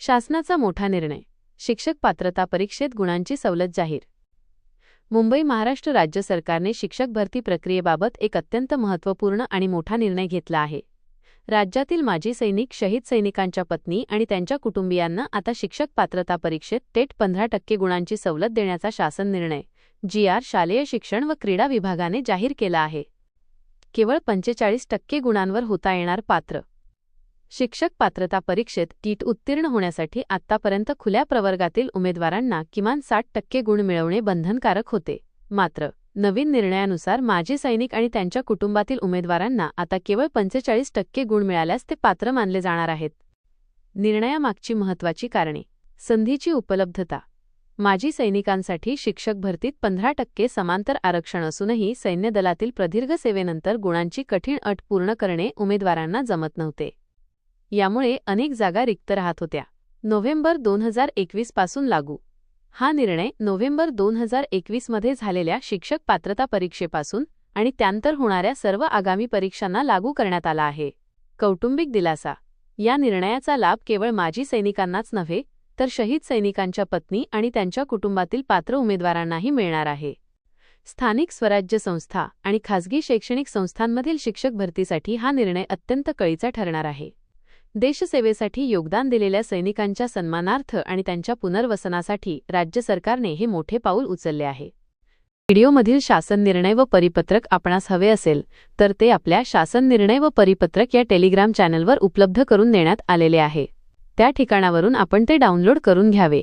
शासनाचा मोठा निर्णय. शिक्षक पात्रता परीक्षेत गुणांची सवलत जाहीर. मुंबई महाराष्ट्र राज्य सरकारने शिक्षक भरती प्रक्रियेबाबत एक अत्यंत महत्त्वपूर्ण आणि मोठा निर्णय घेतला आहे. राज्यातील माजी सैनिक, शहीद सैनिकांच्या पत्नी आणि त्यांच्या कुटुंबियांना आता शिक्षक पात्रता परीक्षेत थेट 15% गुणांची सवलत देण्याचा शासन निर्णय जी.आर. शालेय शिक्षण व क्रीडा विभागाने जाहीर केला आहे. केवळ 45% गुणांवर होता येणार पात्र. शिक्षक पात्रता परीक्षेत टीट उत्तीर्ण होण्यासाठी आत्तापर्यंत खुल्या प्रवर्गातील उमेदवारांना किमान 60% गुण मिळवणे बंधनकारक होते. मात्र नवीन निर्णयानुसार माजी सैनिक आणि त्यांच्या कुटुंबातील उमेदवारांना आता केवळ 45% गुण मिळाल्यास ते पात्र मानले जाणार आहेत. निर्णयामागची महत्त्वाची कारणे. संधीची उपलब्धता. माजी सैनिकांसाठी शिक्षक भरतीत 15% समांतर आरक्षण असूनही सैन्य दलातील प्रदीर्घ सेवेनंतर गुणांची कठीण अट पूर्ण करणे उमेदवारांना जमत नव्हते. यामुळे अनेक जागा रिक्त राहत होत्या. नोव्हेंबर 2021 पासून लागू. हा निर्णय नोव्हेंबर 2021 मध्ये झालेल्या शिक्षक पात्रता परीक्षेपासून आणि त्यानंतर होणाऱ्या सर्व आगामी परीक्षांना लागू करण्यात आला आहे. कौटुंबिक दिलासा. या निर्णयाचा लाभ केवळ माजी सैनिकांनाच नव्हे तर शहीद सैनिकांच्या पत्नी आणि त्यांच्या कुटुंबातील पात्र उमेदवारांनाही मिळणार आहे. स्थानिक स्वराज्य संस्था आणि खासगी शैक्षणिक संस्थांमधील शिक्षक भरतीसाठी हा निर्णय अत्यंत कळीचा ठरणार आहे. देशसेवेसाठी योगदान दिलेल्या सैनिकांच्या सन्मानार्थ आणि त्यांच्या पुनर्वसनासाठी राज्य सरकारने हे मोठे पाऊल उचलले आहे. व्हिडिओमधील शासन निर्णय व परिपत्रक आपणास हवे असेल तर ते आपल्या शासन निर्णय व परिपत्रक या टेलिग्राम चॅनलवर उपलब्ध करून देण्यात आलेले आहे. त्या ठिकाणावरून आपण ते डाउनलोड करून घ्यावे.